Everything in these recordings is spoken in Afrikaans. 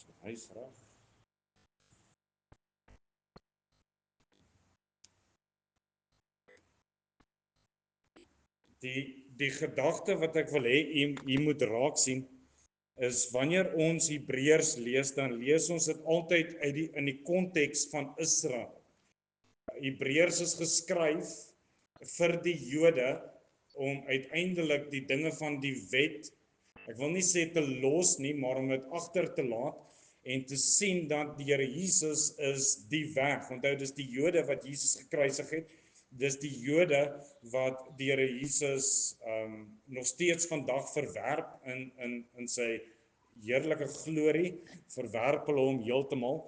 So, hy is reg. Die gedagte wat ek wil hê u moet raak sien is wanneer ons Hebreërs lees, dan lees ons dit altyd in die konteks van Israel. Hebreërs is geskryf vir die Jode om uiteindelik die dinge van die wet, ek wil nie sê te los nie, maar om dit agter te laat en te sien dat die Here Jesus is die weg. Onthou, dis die Jode wat Jesus gekruisig het. Dis die Jode wat die Here Jesus nog steeds vandag verwerp in sy heerlike glorie, verwerp hulle hom heeltemal.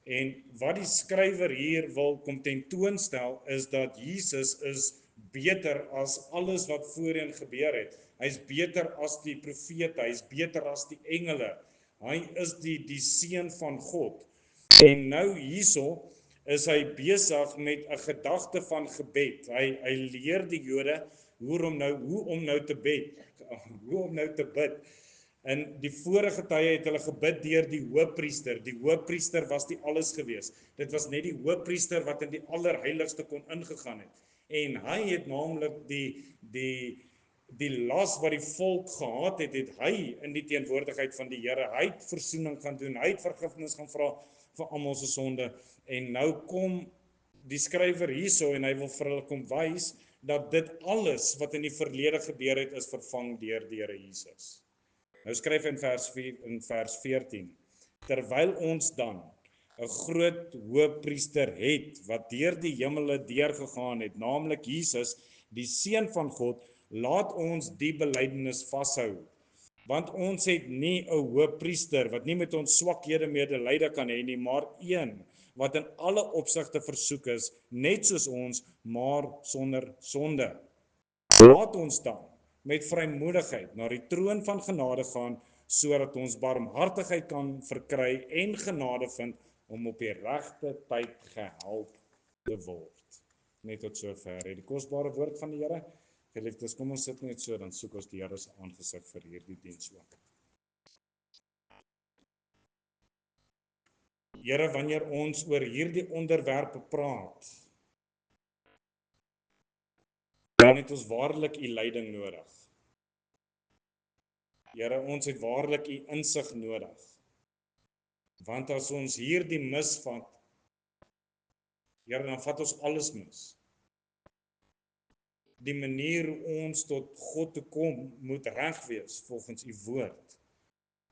En wat die skrywer hier wil kom tentoonstel is dat Jesus is beter as alles wat voorheen gebeur het. Hy's beter as die profete, hy's beter as die engele. Hy is die seun van God. En nou hierso is hy besig met 'n gedagte van gebed. Hy leer die Jode hoe om nou te bid, hoe om nou te bid. In die vorige tye het hulle gebid deur die hoofpriester. Die hoofpriester was die alles gewees. Dit was net die hoofpriester wat in die allerheiligste kon ingegaan het. En hy het naamlik die las wat die volk gehad het, het hy in die teenwoordigheid van die Here. Hy het versoening gaan doen. Hy het vergifnis gaan vra vir almal se sonde. En nou kom die skrywer hierso en hy wil vir hulle kom wys dat dit alles wat in die verlede gebeur het is vervang deur die Here Jesus. Nou skryf hy in vers 14, terwyl ons dan 'n groot hoëpriester het wat deur die hemele deurgegaan het, naamlik Jesus, die seun van God, laat ons die belydenis vashou. Want ons het nie 'n hoëpriester wat nie met ons swakhede medelyde kan hê nie, maar een wat in alle opsigte versoek is, net soos ons, maar sonder sonde. Laat ons dan met vrymoedigheid na die troon van genade gaan, sodat ons barmhartigheid kan verkry en genade vind om op die regte tyd gehelp te word. Net tot sover. Die kosbare woord van die Here. Geliefdes, kom ons sit net so, dan soek ons die Here se aangesig vir hierdie diens ook. Here, wanneer ons oor hierdie onderwerpe praat, dan het ons waarlik u leiding nodig. Here, ons het waarlik u insig nodig. Want as ons hierdie misvat, Here, dan vat ons alles mis. Die manier hoe ons tot God toe kom, moet reg wees volgens u woord.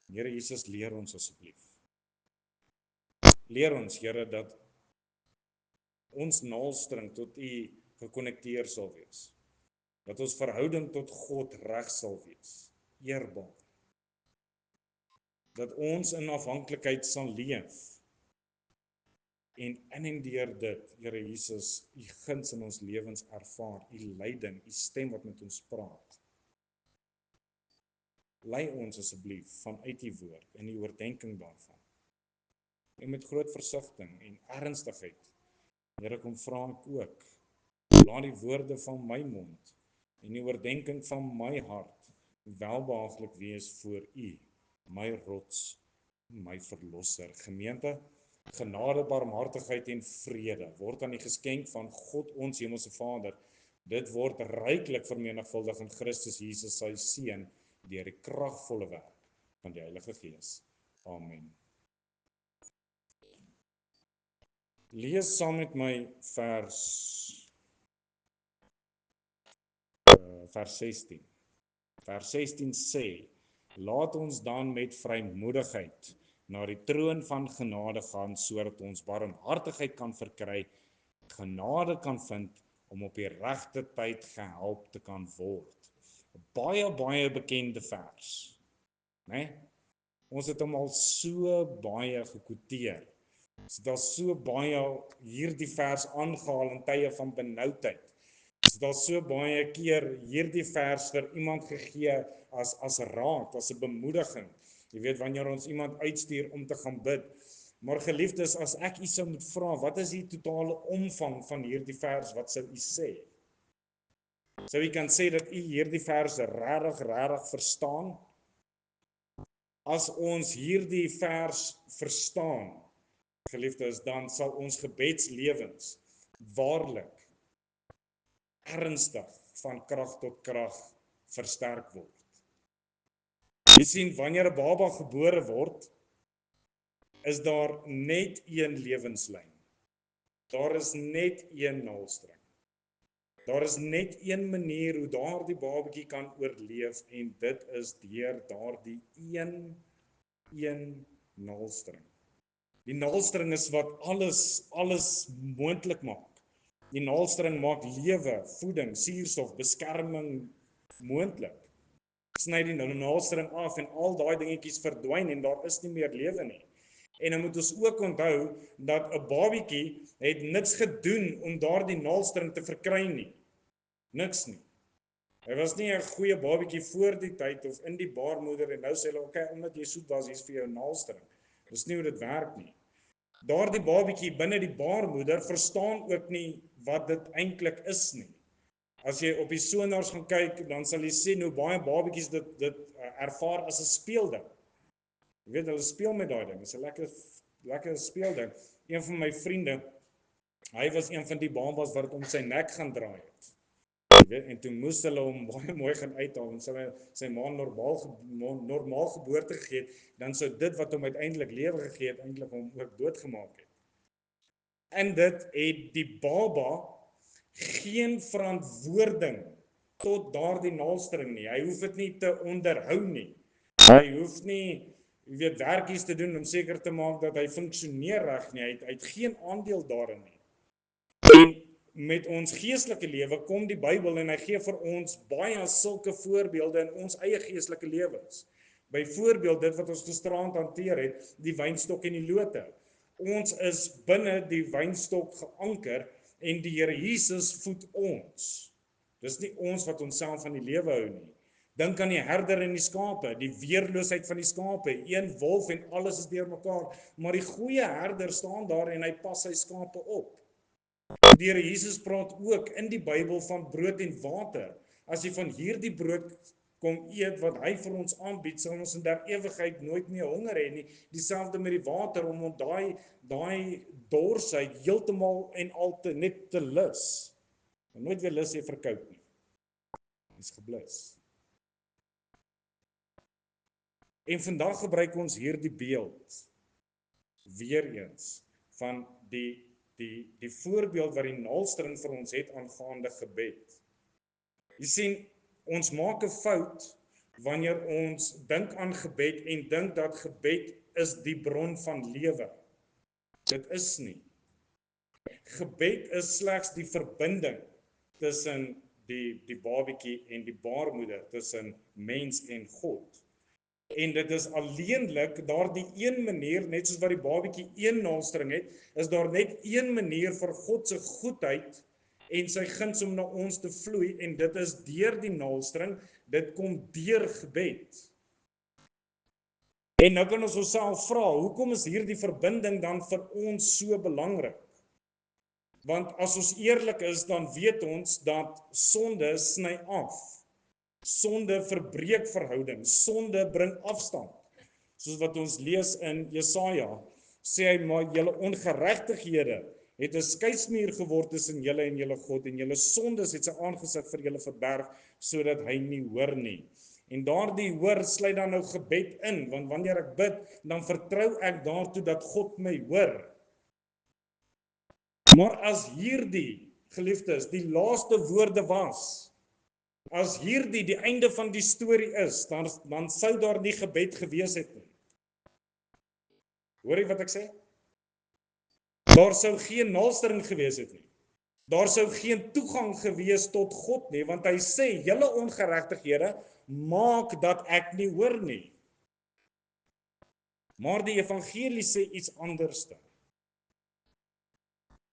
Here Jesus, leer ons asseblief. Leer ons, Here, dat ons naaldstring tot u gekonnekteer sal wees. Dat ons verhouding tot God reg sal wees, eerbaar. Dat ons in afhanklikheid sal leef. En in en deur dit, Here Jesus, u guns in ons lewens ervaar, u leiding, u stem wat met ons praat. Lei ons asseblief vanuit u woord en die oordeenking daarvan. En met groot versigtiging en ernstigheid, Here, kom vra ek ook, laat die woorde van my mond en die oordeenking van my hart welbehaaglik wees voor u, my rots, my verlosser. Gemeente, genade, barmhartigheid en vrede word aan die geskenk van God ons hemelse Vader. Dit word ryklik vermenigvuldig in Christus Jesus sy seun deur die kragvolle werk van die Heilige Gees. Amen. Lees saam met my vers 16. Vers 16 sê: laat ons dan met vrymoedigheid na die troon van genade gaan, sodat ons barmhartigheid kan verkry, genade kan vind om op die regte tyd gehelp te kan word. 'n Baie bekende vers, né? Ons het hom al so baie gekwoteer. Ons het al so baie hierdie vers aangehaal in tye van benoudheid. Ons het al so baie keer hierdie vers vir iemand gegee as raad, as 'n bemoediging. Jy weet, wanneer ons iemand uitstuur om te gaan bid. Maar geliefdes, as ek u sou moet vra, wat is die totale omvang van hierdie vers, wat sou u sê? Sou u kan sê dat u hierdie vers regtig verstaan? As ons hierdie vers verstaan, geliefdes, dan sal ons gebedslewens waarlik ernstig van krag tot krag versterk word. Jy sien, wanneer 'n baba gebore word, is daar net een lewenslyn. Daar is net een naalstreng. Daar is net een manier hoe daardie babatjie kan oorleef en dit is deur daardie een naalstreng. Die naalstreng is wat alles moontlik maak. Die naalstreng maak lewe, voeding, suurstof, beskerming moontlik. Sny die naalstreng af en al daai dingetjies verdwyn en daar is nie meer lewe nie. En dan moet ons ook onthou dat 'n babatjie het niks gedoen om daardie naalstreng te verkry nie. Niks nie. Hy was nie 'n goeie babatjie voor die tyd of in die baarmoeder en nou sê hulle, "Oké, omdat jy soet was, hier's vir jou naalstreng." Dis nie hoe dit werk nie. Daardie babatjie binne die baarmoeder verstaan ook nie wat dit eintlik is nie. As jy op die sonars gaan kyk, dan sal jy sien hoe baie babatjies dit ervaar as 'n speelding. Jy weet, hulle speel met daai ding. Dit is 'n lekker speelding. Een van my vriende, hy was een van die babas wat om sy nek gaan draai het. Jy weet, en toe moes hulle hom baie mooi gaan uithaal en sy ma normaal geboorte gegee het, dan sou dit wat hom uiteindelik lewe gegee het, eintlik hom ook doodgemaak het. En dit het die baba geen verantwoording tot daardie naalstreng nie. Hy hoef dit nie te onderhou nie. Hy hoef nie, jy weet, werkies te doen om seker te maak dat hy funksioneer reg nie. Hy het geen aandeel daarin nie. En met ons geestelike lewe kom die Bybel en hy gee vir ons baie sulke voorbeelde in ons eie geestelike lewens. Byvoorbeeld dit wat ons gisteraand hanteer het, die wynstok en die lote. Ons is binne die wynstok geanker en die Here Jesus voed ons. Dis nie ons wat onsself van die lewe hou nie. Dink aan die herder en die skape, die weerloosheid van die skape, een wolf en alles is deurmekaar, maar die goeie herder staan daar en hy pas sy skape op. Die Here Jesus praat ook in die Bybel van brood en water. As jy van hierdie brood kom eet wat hy vir ons aanbied, sal ons in der ewigheid nooit meer honger hê nie. Dieselfde met die water om daai dorsheid heeltemal en al te net te lus. En nooit weer lus jy verkoop nie. Dis geblus. En vandag gebruik ons hierdie beeld weer eens van die voorbeeld wat die naalstreng vir ons het aangaande gebed. Jy sien, ons maak 'n fout wanneer ons dink aan gebed en dink dat gebed is die bron van lewe. Dit is nie. Gebed is slegs die verbinding tussen die babatjie en die baarmoeder, tussen mens en God. En dit is alleenlik daardie een manier, net soos wat die babatjie een naalstreng het, is daar net een manier vir God se goedheid en sy guns om na ons te vloei, en dit is deur die naalstreng, dit kom deur gebed. En nou kan ons onsself vra, hoekom is hierdie verbinding dan vir ons so belangrik? Want as ons eerlik is, dan weet ons dat sonde sny af. Sonde verbreek verhouding, sonde bring afstand. Soos wat ons lees in Jesaja, sê hy, maar julle ongeregtighede het 'n skeidsmuur geword tussen julle en julle God, en julle sondes het sy aangesig vir julle verberg, sodat hy nie hoor nie. En daardie hoor sluit dan nou gebed in, want wanneer ek bid, dan vertrou ek daartoe dat God my hoor. Maar as hierdie, geliefdes, die laaste woorde was, as hierdie die einde van die storie is, dan sou daar nie gebed gewees het nie. Hoor jy wat ek sê? Daar sou geen naalstreng gewees het nie. Daar sou geen toegang gewees tot God nie, want hy sê, julle ongeregtighede maak dat ek nie hoor nie. Maar die evangelie sê iets anderste.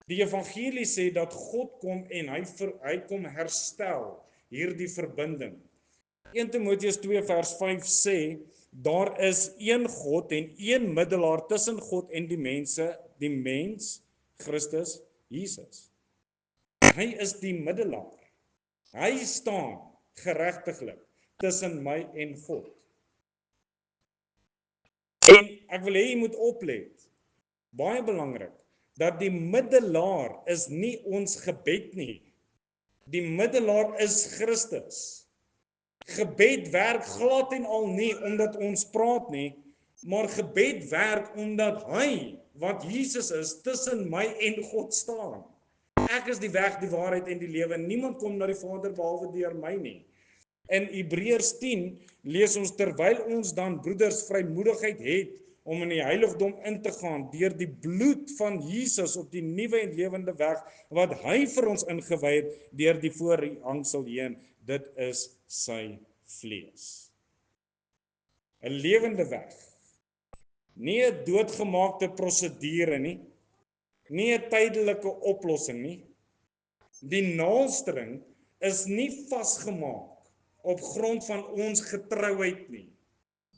Die evangelie sê dat God kom en hy kom herstel hierdie verbinding. 1 Timoteus 2 vers 5 sê, daar is een God en een middelaar tussen God en die mense, die mens, Christus Jesus. Hy is die middelaar. Hy staan geregtiglik tussen my en God. En ek wil hê jy moet oplet, baie belangrik, dat die middelaar is nie ons gebed nie. Die middelaar is Christus. Gebed werk glad en al nie omdat ons praat nie, maar gebed werk omdat hy, wat Jesus is, tussen my en God staan. Ek is die weg, die waarheid en die lewe. Niemand kom na die Vader behalwe deur my nie. In Hebreërs 10 lees ons, terwyl ons dan broeders vrymoedigheid het om in die heiligdom in te gaan deur die bloed van Jesus op die nuwe en lewende weg wat hy vir ons ingewy het deur die voorhangsel heen, dit is sy vlees. 'n Lewende weg. Nie 'n doodgemaakte prosedure nie, nie 'n tydelike oplossing nie. Die naaldstring is nie vasgemaak op grond van ons getrouheid nie.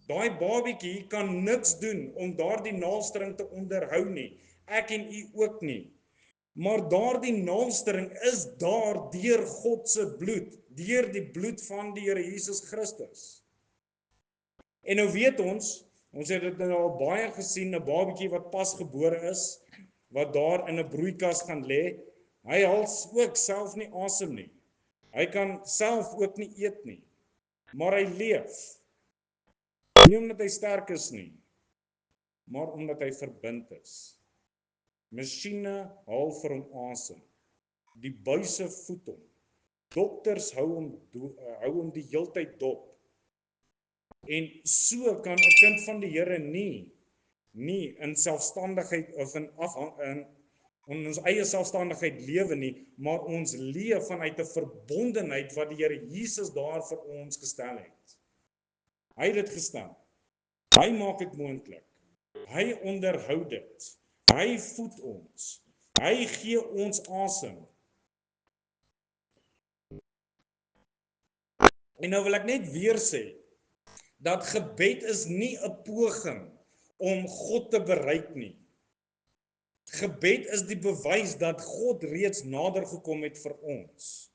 Daai babietjie kan niks doen om daardie naaldstring te onderhou nie. Ek en u ook nie. Maar daardie naaldstring is daar deur God se bloed, deur die bloed van die Here Jesus Christus. En nou weet ons het dit nou al baie gesien, 'n babietjie wat pasgebore is, wat daar in 'n broeikas gaan lê, hy haal ook self nie asem nie. Hy kan self ook nie eet nie. Maar hy leef. Nie omdat hy sterk is nie, maar omdat hy verbind is. Masjiene haal vir hom asem. Die buise voed hom. Dokters hou hom die heeltyd dop. En so kan 'n kind van die Here nie in selfstandigheid of in ons eie selfstandigheid lewe nie, maar ons leef vanuit 'n verbondenheid wat die Here Jesus daar vir ons gestel het. Hy het dit gestel. Hy maak dit moontlik. Hy onderhou dit. Hy voed ons. Hy gee ons asem. En nou wil ek net weer sê dat gebed is nie 'n poging om God te bereik nie. Gebed is die bewys dat God reeds nader gekom het vir ons.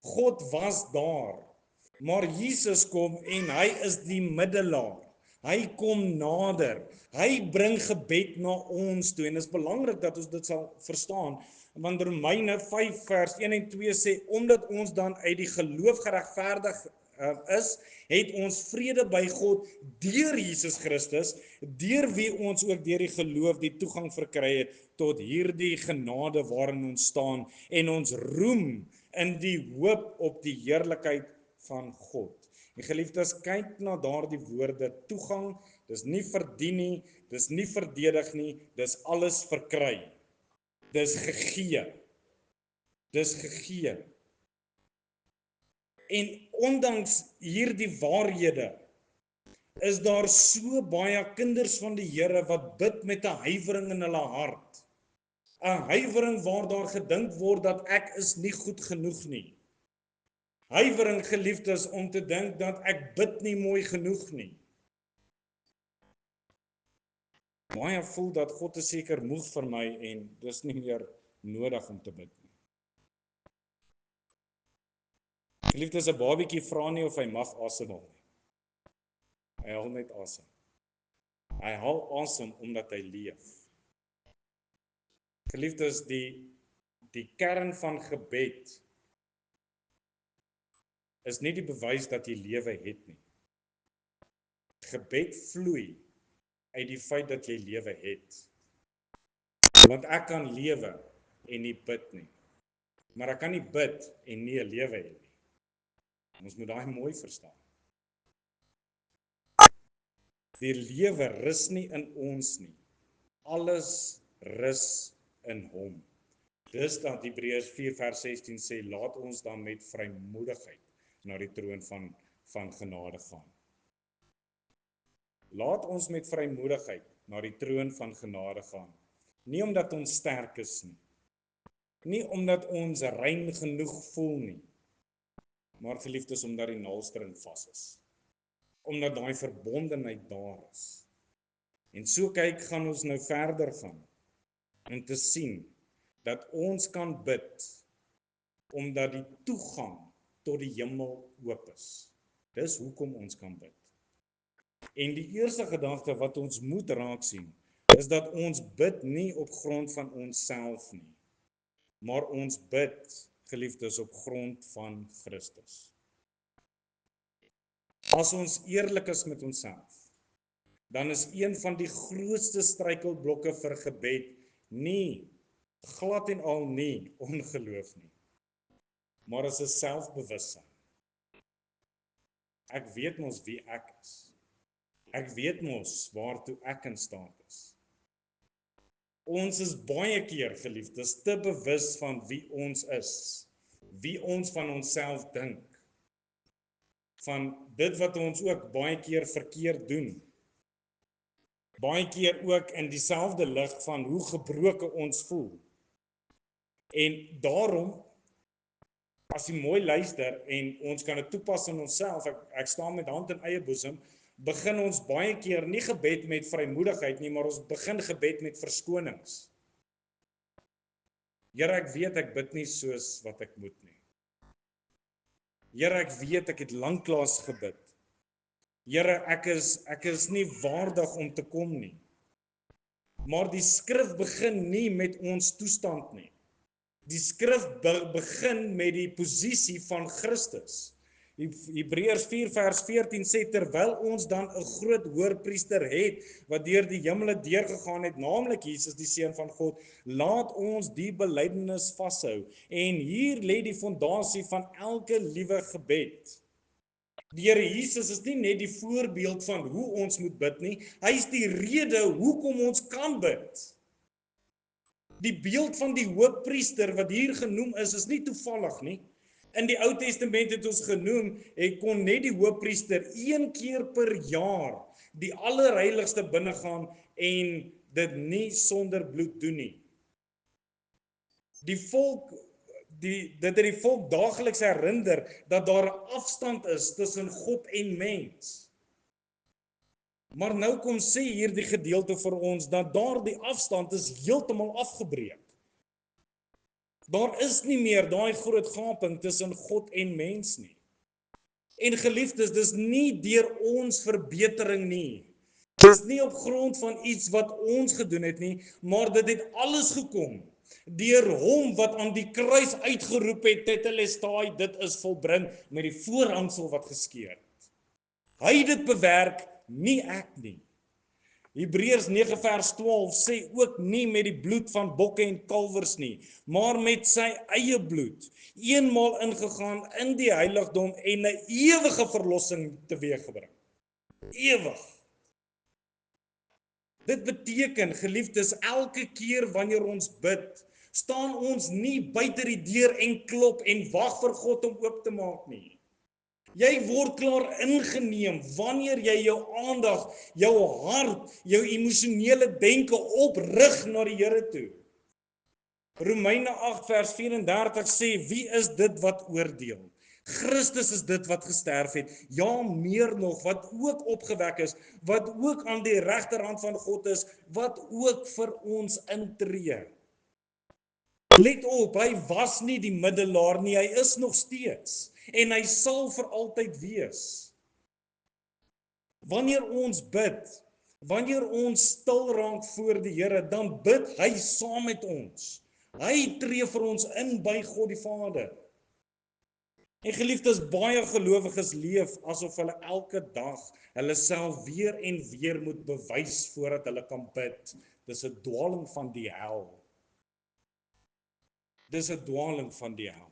God was daar, maar Jesus kom en hy is die middelaar. Hy kom nader. Hy bring gebed na ons toe en dit is belangrik dat ons dit sal verstaan, want Romeine 5 vers 1 en 2 sê, omdat ons dan uit die geloof geregverdig is, het ons vrede by God deur Jesus Christus, deur wie ons ook deur die geloof die toegang verkry het tot hierdie genade waarin ons staan en ons roem in die hoop op die heerlikheid van God. En geliefdes, kyk na daardie woorde, toegang, dis nie verdien nie, dis nie verdedig nie, dis alles verkry. Dis gegee. Dis gegee. En ondanks hierdie waarhede, is daar so baie kinders van die Here wat bid met 'n huiwering in hulle hart. 'n Huiwering waar daar gedink word dat ek is nie goed genoeg nie. Huiwering, geliefdes, om te dink dat ek bid nie mooi genoeg nie. Baie voel dat God is seker moeg vir my en dis nie meer nodig om te bid nie. Geliefdes, 'n babietjie vra nie of hy mag asemhaal nie. Hy haal net asem. Hy haal asem omdat hy leef. Geliefdes, die kern van gebed is nie die bewys dat jy lewe het nie. Gebed vloei uit die feit dat jy lewe het. Want ek kan lewe en nie bid nie. Maar ek kan nie bid en nie 'n lewe hê nie. Ons moet daai mooi verstaan. Die lewe rus nie in ons nie. Alles rus in hom. Dis dan Hebreërs 4 vers 16 sê, laat ons dan met vrymoedigheid na die troon van genade gaan. Laat ons met vrymoedigheid na die troon van genade gaan. Nie omdat ons sterk is nie. Nie omdat ons rein genoeg voel nie. Maar geliefdes, omdat die naaldstring vas is. Omdat daai verbondenheid daar is. En so gaan ons nou verder gaan om te sien dat ons kan bid omdat die toegang tot die hemel oop is. Dis hoekom ons kan bid. En die eerste gedagte wat ons moet raak sien, is dat ons bid nie op grond van onsself nie, maar ons bid, geliefdes, op grond van Christus. As ons eerlik is met onsself, dan is een van die grootste struikelblokke vir gebed nie, glad en al nie, ongeloof nie, maar is 'n selfbewussyn. Ek weet mos wie ek is. Ek weet mos waartoe ek in staat is. Ons is baie keer, geliefdes, te bewus van wie ons is, wie ons van onsself dink, van dit wat ons ook baie keer verkeerd doen, baie keer ook in dieselfde lig van hoe gebroke ons voel. En daarom, as jy mooi luister en ons kan dit toepas in onsself, ek staan met hand in eie boesem, begin ons baie keer nie gebed met vrymoedigheid nie, maar ons begin gebed met verskonings. Here, ek weet ek bid nie soos wat ek moet nie. Here, ek weet ek het lanklaas gebid. Here, ek is nie waardig om te kom nie. Maar die skrif begin nie met ons toestand nie. Die skrif begin met die posisie van Christus. Hebreërs 4 vers 14 sê, terwyl ons dan 'n groot hoërpriester het, wat deur die hemele deurgegaan het, naamlik Jesus, die Seun van God, laat ons die belydenis vashou. En hier lê die fondasie van elke liewe gebed. Die Here Jesus is nie net die voorbeeld van hoe ons moet bid nie, hy is die rede hoekom ons kan bid. Die beeld van die hoofpriester wat hier genoem is nie toevallig nie. In die Ou Testament het ons genoem, kon net die hoofpriester 1 keer per jaar die allerheiligste binnegaan en dit nie sonder bloed doen nie. Dit het die volk daagliks herinner dat daar 'n afstand is tussen God en mens. Maar nou kom sê hierdie gedeelte vir ons dat daardie afstand is heeltemal afgebreek. Daar is nie meer daai groot gaping tussen God en mens nie. En geliefdes, dis nie deur ons verbetering nie. Dis nie op grond van iets wat ons gedoen het nie, maar dit het alles gekom deur hom wat aan die kruis uitgeroep het, tetelestai, dit is volbring, met die voorhangsel wat geskeur het. Hy het dit bewerk, nie ek nie. Hebreërs 9 vers 12 sê ook nie met die bloed van bokke en kalwers nie, maar met sy eie bloed, eenmaal ingegaan in die heiligdom en 'n ewige verlossing teweeggebring. Ewig. Dit beteken, geliefdes, elke keer wanneer ons bid, staan ons nie buite die deur en klop en wag vir God om oop te maak nie. Jy word klaar ingeneem wanneer jy jou aandag, jou hart, jou emosionele denke oprig na die Here toe. Romeine 8 vers 34 sê, wie is dit wat oordeel? Christus is dit wat gesterf het, ja meer nog, wat ook opgewek is, wat ook aan die regterhand van God is, wat ook vir ons intree. Let op, hy was nie die middelaar nie, hy is nog steeds, en hy sal vir altyd wees. Wanneer ons bid, wanneer ons stil raak voor die Here, dan bid hy saam met ons. Hy tree vir ons in by God die Vader. En geliefdes, baie gelowiges leef asof hulle elke dag hulle self weer en weer moet bewys voordat hulle kan bid. Dis 'n dwaling van die hel. Dis 'n dwaling van die hel.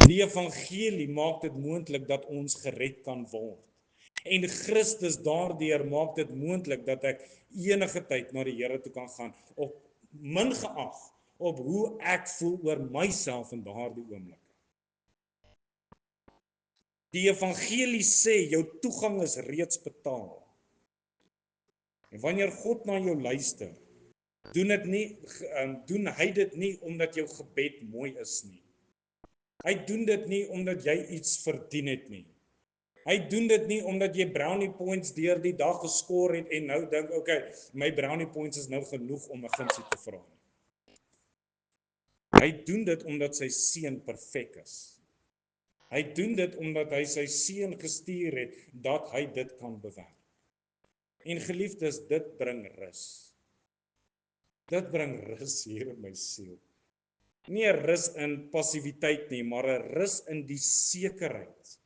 Die evangelie maak dit moontlik dat ons gered kan word. En Christus daardeur maak dit moontlik dat ek enige tyd na die Here toe kan gaan, op min geag op hoe ek voel oor myself in daardie oomblik. Die evangelie sê jou toegang is reeds betaal. En wanneer God na jou luister, doen hy dit nie omdat jou gebed mooi is nie. Hy doen dit nie omdat jy iets verdien het nie. Hy doen dit nie omdat jy brownie points deur die dag geskor het en nou dink, okay, my brownie points is nou genoeg om 'n gunsie te vra nie. Hy doen dit omdat sy seun perfek is. Hy doen dit omdat hy sy seun gestuur het dat hy dit kan bewerk. En geliefdes, dit bring rus. Dit bring rus hier in my siel. Nie 'n rus in passiwiteit nie, maar 'n rus in die sekerheid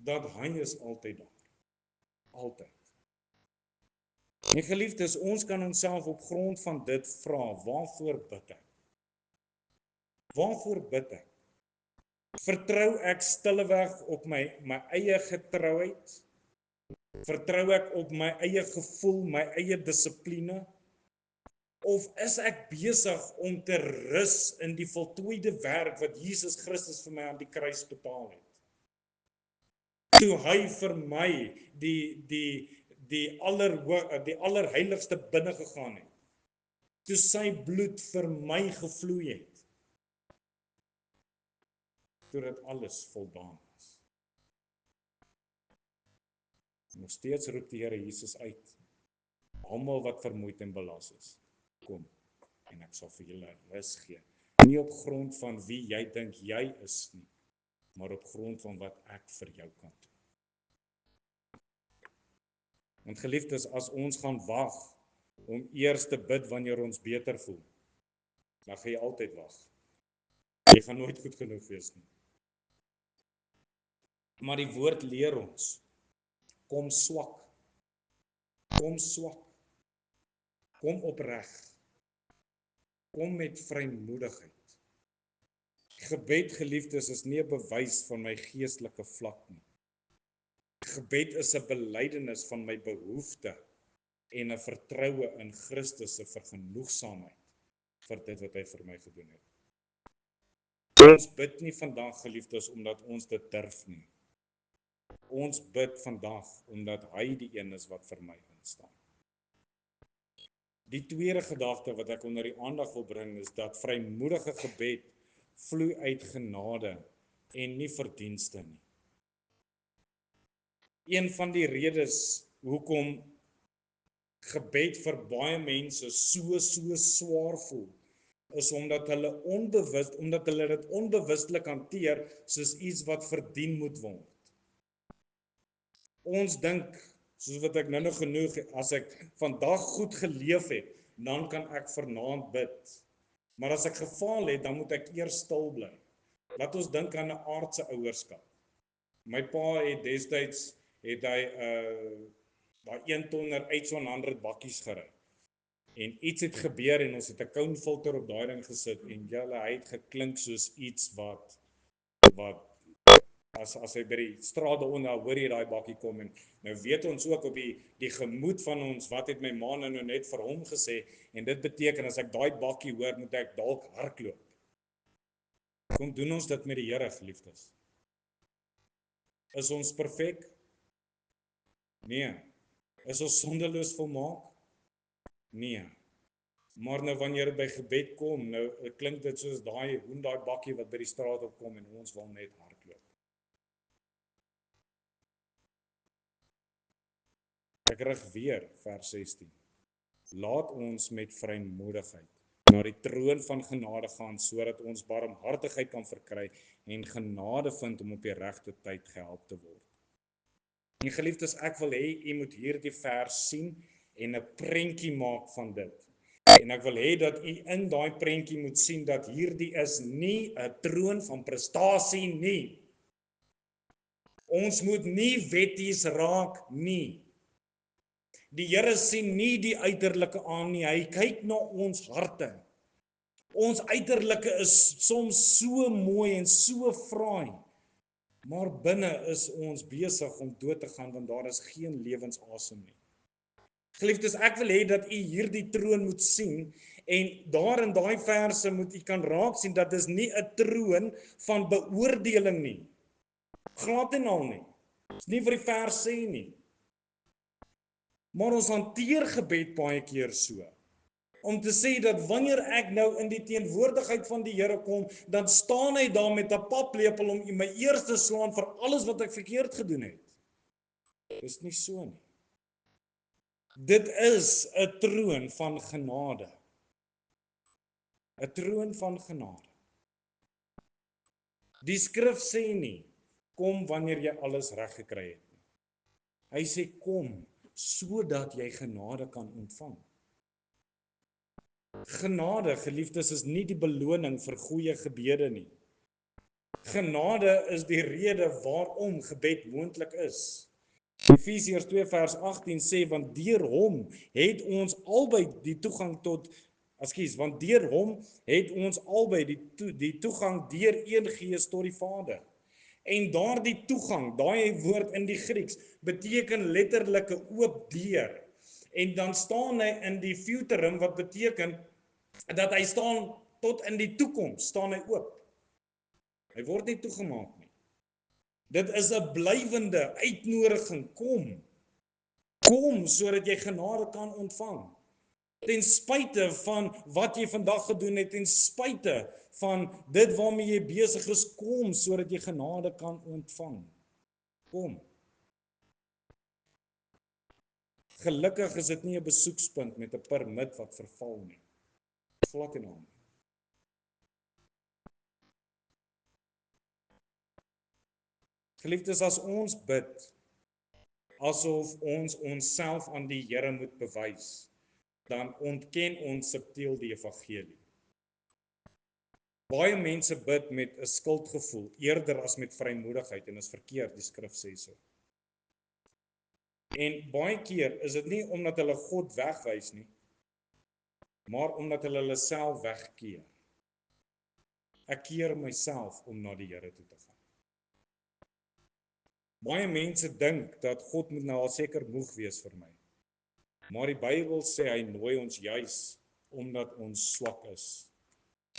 dat hy is altyd daar. Altyd. En geliefdes, ons kan onsself op grond van dit vra, waarvoor bid ek? Waarvoor bid ek? Vertrou ek stilleweg op my eie getrouheid? Vertrou ek op my eie gevoel, my eie dissipline? Of is ek besig om te rus in die voltooide werk wat Jesus Christus vir my aan die kruis betaal het? Toe hy vir my die allerheiligste binne gegaan het. Toe sy bloed vir my gevloei het. Toe dit alles voldaan is. Nog steeds roep die Here Jesus uit. Almal wat vermoeid en belas is, kom en ek sal vir julle rus gee. Nie op grond van wie jy dink jy is nie, maar op grond van wat ek vir jou kan doen. Want geliefdes, as ons gaan wag om eers te bid wanneer ons beter voel, dan gaan jy altyd wag. Jy gaan nooit goed genoeg wees nie. Maar die woord leer ons, kom swak, kom opreg, kom met vrymoedigheid. Gebed, geliefdes, is nie 'n bewys van my geestelike vlak nie. Gebed is 'n belydenis van my behoefte en 'n vertroue in Christus se vergenoegsaamheid vir dit wat hy vir my gedoen het. Ons bid nie vandag, geliefdes, omdat ons dit durf nie. Ons bid vandag omdat hy die een is wat vir my instaan. Die tweede gedagte wat ek onder die aandag wil bring is dat vrymoedige gebed vloei uit genade en nie verdienste nie. Een van die redes hoekom gebed vir baie mense so swaar voel, is omdat hulle dit onbewustelik hanteer soos iets wat verdien moet word. Ons dink, soos wat ek nou genoeg het, as ek vandag goed geleef het, dan kan ek vanaand bid. Maar as ek gefaal het, dan moet ek eers stil bly. Laat ons dink aan 'n aardse ouerskap. My pa het destyds hy daai 1 tonner H100 bakkies gery. En iets het gebeur en ons het 'n kounfilter op daai ding gesit en hy het geklink soos iets wat as hy by die straat daaronder hoor jy daai bakkie kom en nou weet ons ook op die gemoed van ons, wat het my ma nou net vir hom gesê, en dit beteken as ek daai bakkie hoor, moet ek dalk hardloop. Kom doen ons dit met die Here, geliefdes? Is ons perfek? Nee. Is ons sondeloos volmaak? Nee. Maar nou wanneer dit by gebed kom, nou klink dit soos daai bakkie wat by die straat opkom en ons wil net hardloop. Ek rig weer vers 16. Laat ons met vrymoedigheid na die troon van genade gaan, sodat ons barmhartigheid kan verkry en genade vind om op die regte tyd gehelp te word. En geliefdes, ek wil hê u moet hierdie vers sien en 'n prentjie maak van dit. En ek wil hê dat u in daai prentjie moet sien dat hierdie is nie 'n troon van prestasie nie. Ons moet nie wetties raak nie. Die Here sien nie die uiterlike aan nie, hy kyk na ons harte. Ons uiterlike is soms so mooi en so fraai, maar binne is ons besig om dood te gaan, want daar is geen lewensasem nie. Geliefdes, ek wil hê dat u hierdie troon moet sien, en daar in daai verse moet u kan raak sien, dat dis nie 'n troon van beoordeling nie. Glad en al nie. Dis nie vir die vers sê nie. Maar ons hanteer gebed baie keer so, om te sê dat wanneer ek nou in die teenwoordigheid van die Here kom, dan staan hy daar met 'n paplepel om my eers te slaan vir alles wat ek verkeerd gedoen het. Dis nie so nie. Dit is 'n troon van genade. 'n Troon van genade. Die skrif sê nie, kom wanneer jy alles reg gekry het nie. Hy sê kom sodat jy genade kan ontvang. Genade, geliefdes, is nie die beloning vir goeie gebede nie. Genade is die rede waarom gebed moontlik is. Efesiërs 2 vers 18 sê, want deur hom het ons albei die toegang tot, want deur hom het ons albei die toegang deur een Gees tot die Vader. En daardie toegang, daai woord in die Grieks, beteken letterlik 'n oop deur. En dan staan hy in die futurum, wat beteken dat hy staan tot in die toekoms, staan hy oop. Hy word nie toegemaak nie. Dit is 'n blywende uitnodiging, kom. Kom sodat jy genade kan ontvang. Ten spyte van wat jy vandag gedoen het, ten spyte van dit waarmee jy besig is, kom sodat jy genade kan ontvang. Kom. Gelukkig is dit nie 'n besoekspunt met 'n permit wat verval nie. Glad en aan. Geliefdes, as ons bid, asof ons onsself aan die Here moet bewys, dan ontken ons subtiel die evangelie. Baie mense bid met 'n skuldgevoel, eerder as met vrymoedigheid, en is verkeerd, die skrif sê so. En baie keer is dit nie omdat hulle God wegwys nie, maar omdat hulle self wegkeer. Ek keer myself om na die Here toe te gaan. Baie mense dink dat God moet nou al seker moeg wees vir my. Maar die Bybel sê hy nooi ons juis omdat ons swak is.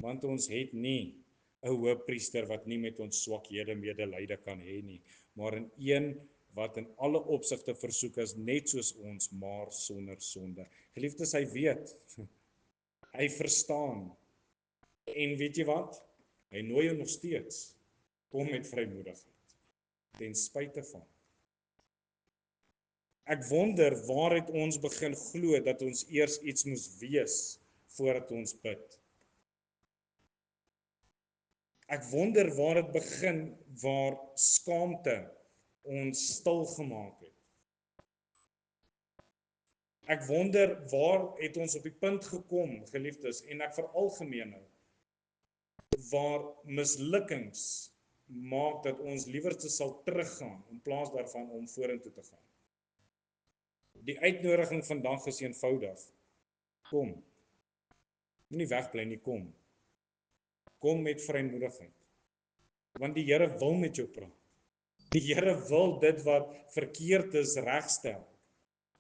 Want ons het nie 'n hoëpriester wat nie met ons swakhede medelyde kan hê nie, maar in een wat in alle opsigte versoek is, net soos ons, maar sonder sonde. Geliefdes, hy weet, hy verstaan. En weet jy wat? Hy nooi jou nog steeds, kom met vrymoedigheid, ten spyte van. Ek wonder waar het ons begin glo dat ons eers iets moes wees voordat ons bid. Ek wonder waar dit begin, waar skaamte ons stil gemaak het. Ek wonder waar het ons op die punt gekom, geliefdes, en ek veralgemeen nou, waar mislukkings maak dat ons liewerste sal teruggaan in plaas daarvan om vorentoe te gaan. Die uitnodiging vandag is eenvoudig. Kom. Moenie wegbly nie, kom. Kom met vrymoedigheid. Want die Here wil met jou praat. Die Here wil dit wat verkeerd is regstel.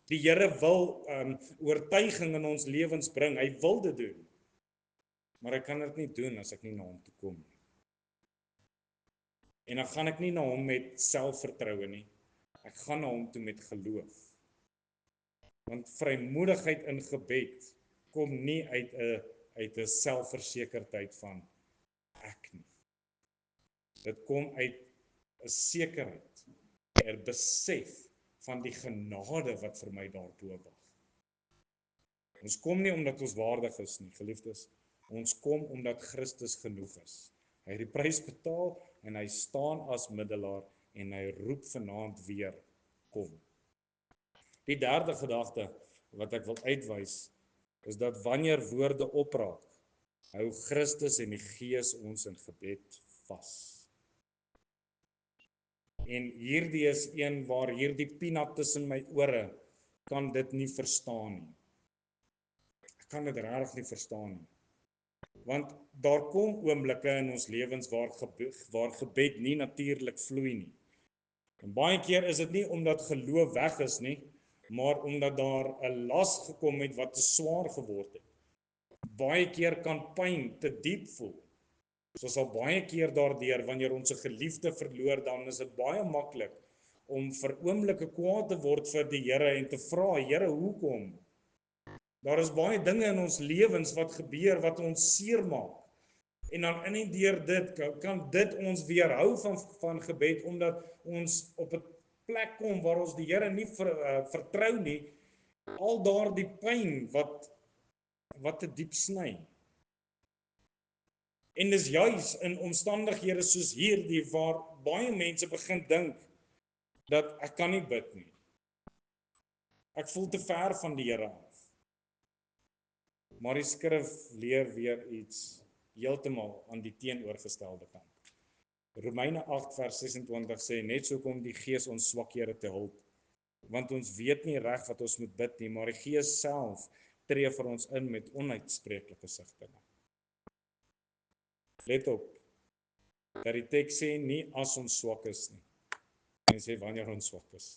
Die Here wil oortuiging in ons lewens bring. Hy wil dit doen. Maar hy kan dit nie doen as ek nie na hom toe kom nie. En dan gaan ek nie na hom met selfvertroue nie. Ek gaan na hom toe met geloof. Want vrymoedigheid in gebed kom nie uit 'n selfversekerdheid van ek nie. Dit kom uit 'n sekerheid, 'n besef van die genade wat vir my daarbo wag. Ons kom nie omdat ons waardig is nie, geliefdes. Ons kom omdat Christus genoeg is. Hy het die prys betaal en hy staan as middelaar en hy roep vanaand weer, kom. Die derde gedagte wat ek wil uitwys, is dat wanneer woorde opraak, hou Christus en die Gees ons in gebed vas. En hierdie is een waar hierdie pienat tussen my ore kan dit nie verstaan nie. Ek kan dit regtig nie verstaan nie. Want daar kom oomblikke in ons lewens waar gebed nie natuurlik vloei nie. En baie keer is dit nie omdat geloof weg is nie, maar omdat daar 'n las gekom het wat te swaar geword het. Baie keer kan pyn te diep voel. Soos al baie keer daardeur, wanneer ons 'n geliefde verloor, dan is dit baie maklik om vir oomblikke kwaad te word vir die Here en te vra, Here, hoekom? Daar is baie dinge in ons lewens wat gebeur wat ons seermaak. En dan in en deur dit kan dit ons weerhou van gebed, omdat ons op 'n plek kom waar ons die Here nie vertrou nie, al daardie pyn wat te diep sny. En dis juis in omstandighede soos hierdie waar baie mense begin dink dat ek kan nie bid nie. Ek voel te ver van die Here af. Maar die skrif leer weer iets heeltemal aan die teenoorgestelde kant. Romeine 8 vers 26 sê, net so kom die Gees ons swakhede te hulp, want ons weet nie reg wat ons moet bid nie, maar die Gees self tree vir ons in met onuitspreeklike sigtinge. Let op, dat die teks sê nie as ons swak is nie, en sê wanneer ons swak is.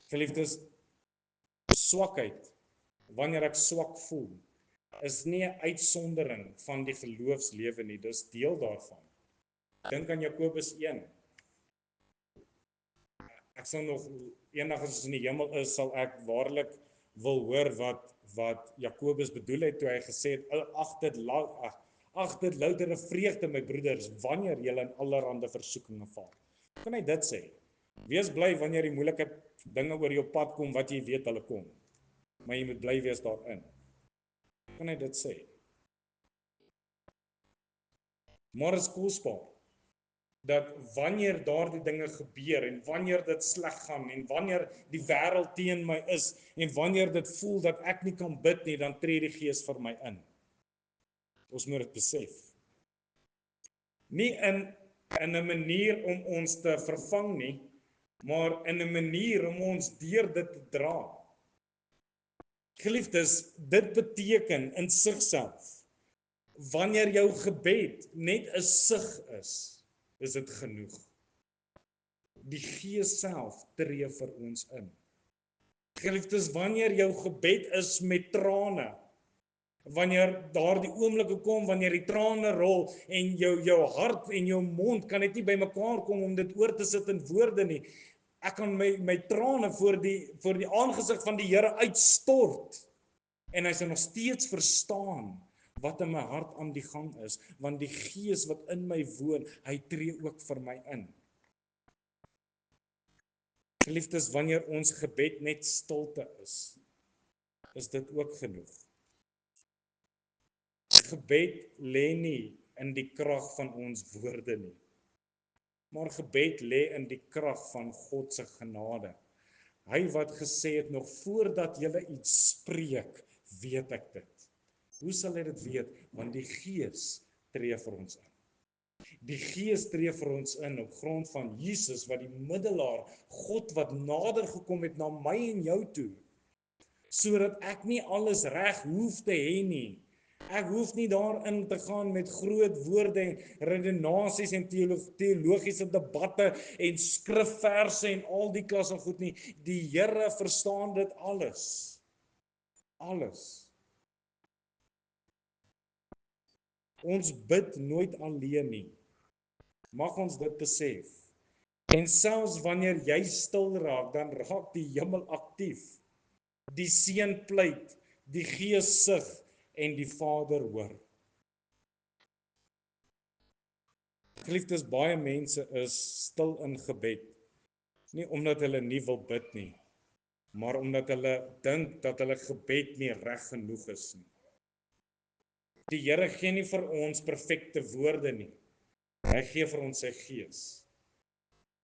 Geliefdes, swakheid, wanneer ek swak voel, is nie 'n uitsondering van die geloofslewe nie, dis deel daarvan. Dink aan Jakobus 1. Ek sal nog eendag as ons in die hemel is, sal ek waarlik wil hoor wat Jakobus bedoel het toe hy gesê het, ag dit loutere vreugde my broeders, wanneer julle in allerhande versoekinge val. Kan hy dit sê? Wees bly wanneer die moeilike dinge oor jou pad kom wat jy weet hulle kom. Maar jy moet bly wees daarin. Kan hy dit sê? Maar is kosbaar dat wanneer daardie dinge gebeur en wanneer dit sleg gaan en wanneer die wêreld teen my is en wanneer dit voel dat ek nie kan bid nie, dan tree die Gees vir my in. Ons moet dit besef. Nie in 'n manier om ons te vervang nie, maar in 'n manier om ons deur dit te dra. Geliefdes, dit beteken in sigself, wanneer jou gebed net 'n sig is dit genoeg. Die Gees self tree vir ons in. Geliefdes, wanneer jou gebed is met trane, wanneer daardie oomblikke kom, wanneer die trane rol en jou hart en jou mond kan net nie bymekaar kom om dit oor te sit in woorde nie. Ek kan my trane voor die aangesig van die Here uitstort en hy sal nog steeds verstaan wat in my hart aan die gang is, want die Gees wat in my woon, hy tree ook vir my in. Geliefdes, wanneer ons gebed net stilte is dit ook genoeg. Gebed lê nie in die krag van ons woorde nie, maar gebed lê in die krag van God se genade. Hy wat gesê het, nog voordat julle iets spreek, weet ek dit. Hoe sal hy dit weet? Want die Gees tree vir ons in. Die Gees tree vir ons in op grond van Jesus wat die middelaar, God wat nader gekom het na my en jou toe, sodat ek nie alles reg hoef te hê nie. Ek hoef nie daarin te gaan met groot woorde en redenasies en teologiese debatte en skrifverse en al die klas van goed nie. Die Here verstaan dit alles. Alles. Ons bid nooit alleen nie. Mag ons dit besef. En selfs wanneer jy stil raak, dan raak die hemel aktief. Die Seun pleit, die Gees sug en die Vader hoor. Geliefdes, baie mense is stil in gebed, nie omdat hulle nie wil bid nie, maar omdat hulle dink dat hulle gebed nie reg genoeg is nie. Die Here gee nie vir ons perfekte woorde nie. Hy gee vir ons sy Gees.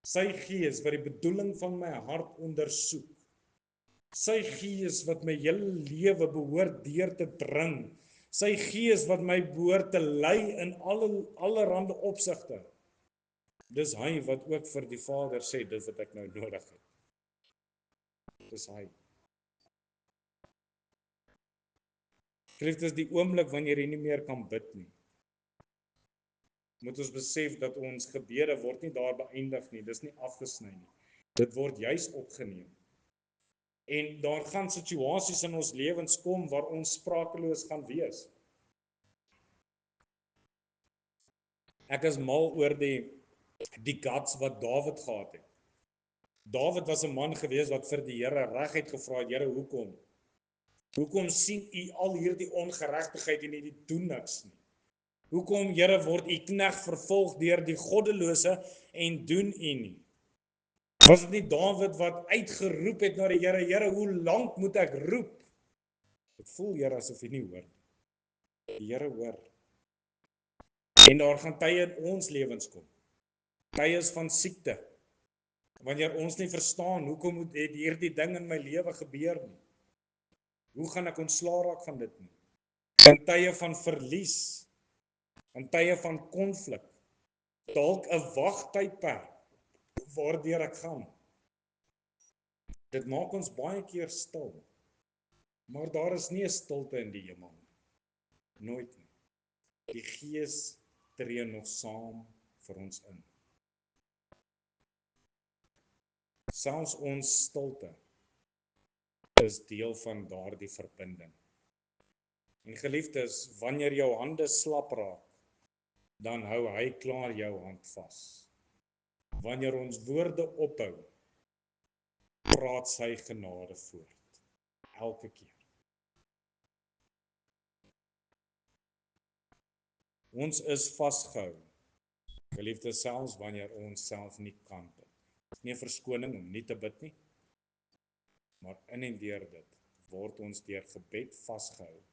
Sy Gees wat die bedoeling van my hart ondersoek. Sy Gees wat my hele lewe behoort deur te bring. Sy Gees wat my behoort te lei in allerhande opsigte. Dis hy wat ook vir die Vader sê, dis wat ek nou nodig het. Dis hy. Geliefdes, die oomblik wanneer jy nie meer kan bid nie, moet ons besef dat ons gebede word nie daar beëindig nie, dis nie afgesny nie. Dit word juis opgeneem. En daar gaan situasies in ons lewens kom waar ons sprakeloos gaan wees. Ek is mal oor die guts wat Dawid gehad het. Dawid was 'n man gewees wat vir die Here reguit gevra het, Here, hoekom? Hoekom sien u al hierdie ongeregtigheid en u doen niks nie? Hoekom, Here, word u knegt vervolg deur die goddelose en doen u nie? Was dit nie Dawid wat uitgeroep het na die Here, Here, hoe lank moet ek roep? Dit voel, Here, asof jy nie hoor. Die Here hoor. En daar gaan tye in ons lewens kom. Tye van siekte. Wanneer ons nie verstaan, hoekom het hierdie ding in my lewe gebeur nie? Hoe gaan ek ontslae raak van dit nie? In tye van verlies, in tye van konflik, dalk 'n wagtydperk waardeur ek gaan. Dit maak ons baie keer stil. Maar daar is nie 'n stilte in die hemel nie. Nooit nie. Die Gees tree nog saam vir ons in. Selfs ons stilte is deel van daardie verbinding. En geliefdes, wanneer jou hande slap raak, dan hou hy klaar jou hand vas. Wanneer ons woorde ophou, praat sy genade voort. Elke keer. Ons is vasgehou. Geliefdes, selfs wanneer ons self nie kan bid. Dit is nie 'n verskoning om nie te bid nie, maar in en deur dit word ons deur gebed vasgehou.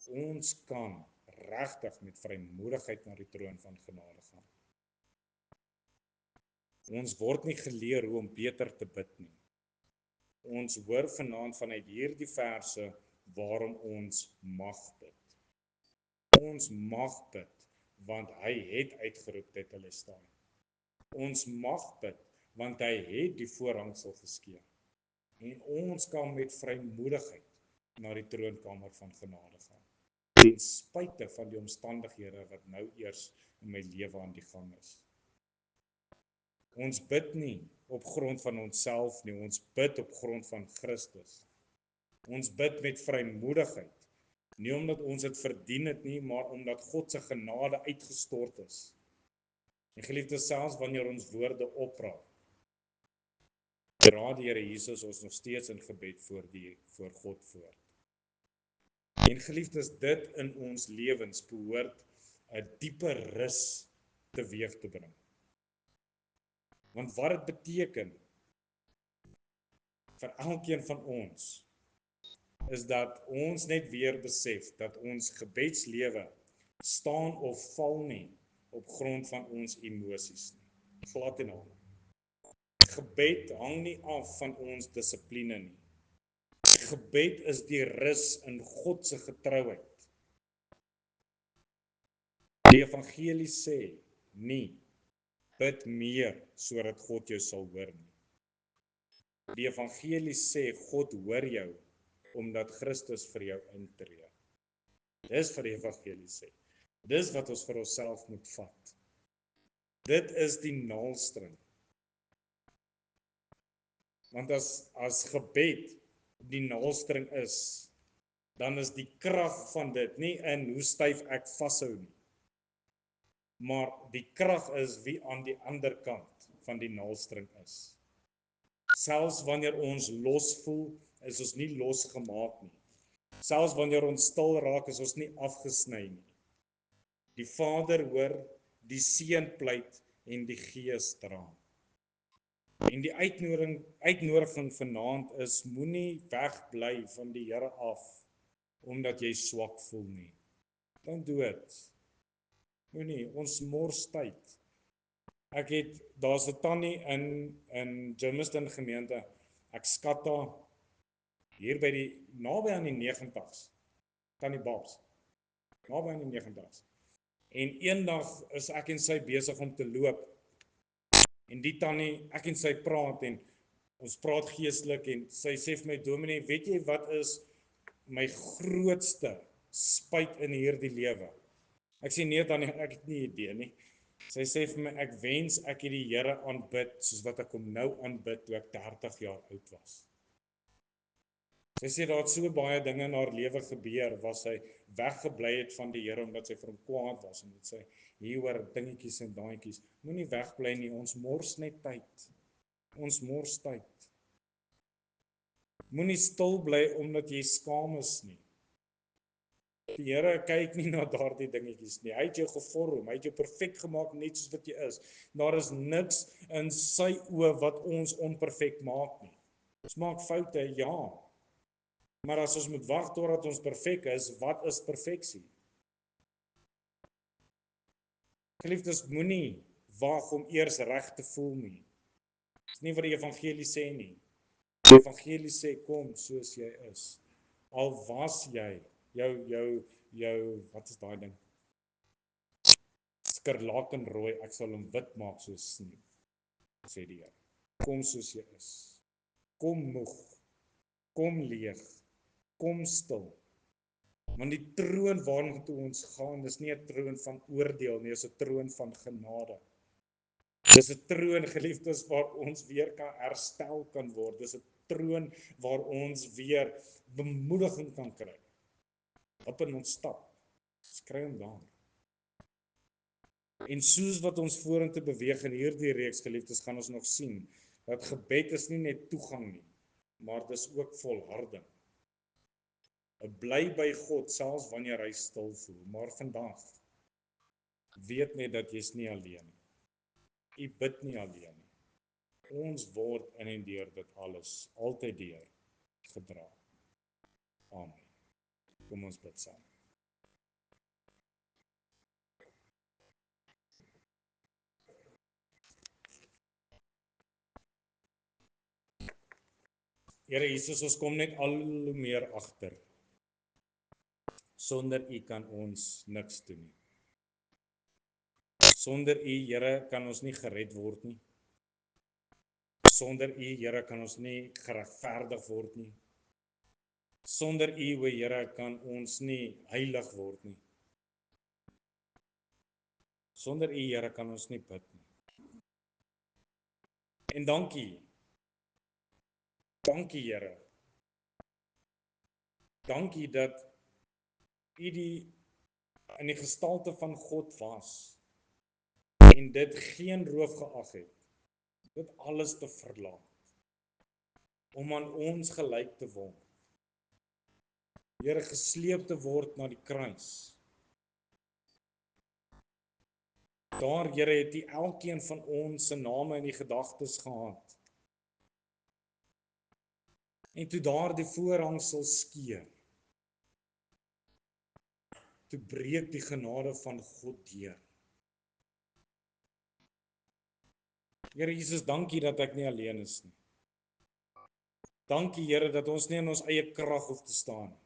Ons kan regtig met vrymoedigheid na die troon van genade gaan. Ons word nie geleer hoe om beter te bid nie. Ons hoor vanaand vanuit hierdie verse waarom ons mag bid. Ons mag bid want hy het uitgeroep tetelestai. Ons mag bid want hy het die voorhangsel geskeur. En ons kan met vrymoedigheid na die troonkamer van genade gaan. Ten spyte van die omstandighede wat nou eers in my lewe aan die gang is. Ons bid nie op grond van onsself nie, ons bid op grond van Christus. Ons bid met vrymoedigheid, nie omdat ons dit verdien het nie, maar omdat God se genade uitgestort is. En geliefdes, selfs wanneer ons woorde opraak, dra die Here Jesus ons nog steeds in gebed voor God voor. En geliefdes, dit in ons lewens behoort 'n diepe rus teweeg te bring. Want wat dit beteken vir elkeen van ons is dat ons net weer besef dat ons gebedslewe staan of val nie op grond van ons emosies nie. Glad en al. Gebed hang nie af van ons dissipline nie. Gebed is die rus in God se getrouheid. Die evangelie sê nie bid meer sodat God jou sal hoor nie. Die evangelie sê God hoor jou omdat Christus vir jou intree. Dis wat die evangelie sê. Dis wat ons vir onsself moet vat. Dit is die naalstring. Want as gebed die naalstring is, dan is die krag van dit nie in hoe styf ek vashou nie. Maar die krag is wie aan die ander kant van die naalstring is. Selfs wanneer ons los voel, is ons nie losgemaak nie. Selfs wanneer ons stil raak, is ons nie afgesny nie. Die Vader hoor, die Seun pleit en die Gees dra. En die uitnodiging vanaand is, moenie wegbly van die Here af, omdat jy swak voel nie. Dan dood. Moenie, ons mors tyd. Daar's 'n tannie in Germiston gemeente, ek skat haar hier by naby aan die 90's, tannie Babs, naby aan die 90's. En eendag is ek en sy besig om te loop, en die tannie, ek en sy praat, en ons praat geestelik, en sy sê vir my, Dominee, weet jy wat is my grootste spyt in hierdie lewe? Ek sê nee tannie, ek het nie idee nie. Sy sê vir my, ek wens ek het die Here aanbid soos wat ek hom nou aanbid toe ek 30 jaar oud was. Sy sê daar het so baie dinge in haar lewe gebeur, waar sy weggebly het van die Here omdat sy vir hom kwaad was, en dit sê hieroor dingetjies en daadjies. Moenie wegbly nie, ons mors net tyd. Ons mors tyd. Moenie stil bly omdat jy skaam is nie. Die Here kyk nie na daardie dingetjies nie. Hy het jou gevorm, hy het jou perfek gemaak net soos wat jy is. Daar is niks in sy oë wat ons onperfek maak nie. Ons maak foute, ja. Maar as ons moet wag totdat ons perfek is, wat is perfeksie? Geliefdes, moenie wag om eers reg te voel nie. Dis nie wat die evangelie sê nie. Die evangelie sê kom soos jy is. Al was jy jou wat is daai ding? Skarlakenrooi, ek sal hom wit maak soos sneeu, sê die Here. Kom soos jy is. Kom moeg. Kom leeg. Kom stil. Want die troon waarna toe ons gaan, dis nie 'n troon van oordeel nie, dis 'n troon van genade. Dis 'n troon, geliefdes, waar ons weer kan herstel kan word. Dis 'n troon waar ons weer bemoediging kan kry. Op in ons stap. Skry hom daar. En soos wat ons vorentoe beweeg in hierdie reeks, geliefdes, gaan ons nog sien dat gebed is nie net toegang nie, maar dis ook volharding. 'n Bly by God selfs wanneer hy stil voel, maar vandag weet net dat jy's nie alleen nie. U bid nie alleen nie. Ons word in en deur dit alles altyd deur gedra. Amen. Kom ons bid saam. Here Jesus, ons kom net al hoe meer agter. Sonder U kan ons niks doen nie. Sonder U, Here, kan ons nie gered word nie. Sonder U, Here, kan ons nie geregverdig word nie. Sonder U, o Here, kan ons nie heilig word nie. Sonder U, Here, kan ons nie bid nie. En dankie. Dankie, Here. Dankie dat U in die gestalte van God was en dit geen roof geag het, dit alles te verlaat, om aan ons gelyk te word. Here, gesleep te word na die kruis. Daar, Here, het U elkeen van ons se name in die gedagtes gehad. En toe daar die voorhangsel skeur, toe breek die genade van God deur. Here Jesus, dankie dat ek nie alleen is nie. Dankie, Here, dat ons nie in ons eie krag hoef te staan nie.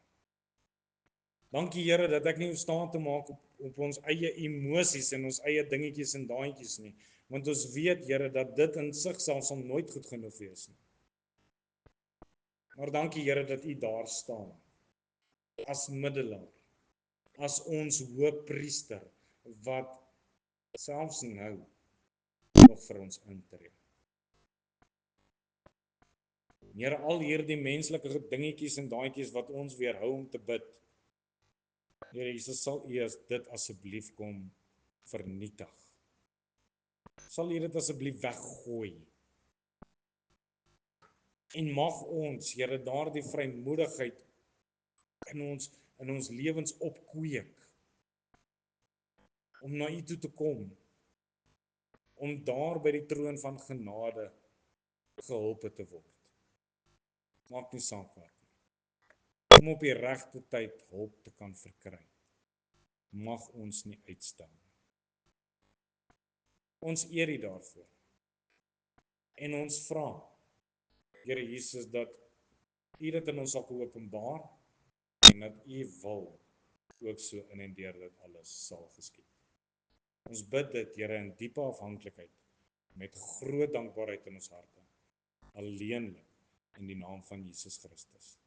Dankie, Here, dat ek nie hoef staan te maak op ons eie emosies en ons eie dingetjies en daantjies nie, want ons weet, Here, dat dit in sigself sal nooit goed genoeg wees nie. Maar dankie, Here, dat U daar staan, as middelaar, as ons hoëpriester, wat selfs nou nog vir ons intree. Here, al hierdie menslike dingetjies en daantjies wat ons weerhou om te bid, Here Jesus, sal U dit asseblief kom vernietig. Sal U dit asseblief weggooi. En mag ons, Here, daardie vrymoedigheid in ons lewens opkweek, om na U toe te kom, om daar by die troon van genade gehelpe te word. Maak nie saak wat nie. Om op die regte tyd hulp te kan verkry. Mag ons nie uitstel nie. Ons eer U daarvoor. En ons vra, Here Jesus, dat U dit in ons sal openbaar en dat U wil ook so in en deur dit alles sal geskied. Ons bid dit, Here, in diepe afhanklikheid, met groot dankbaarheid in ons harte, alleenlik in die naam van Jesus Christus.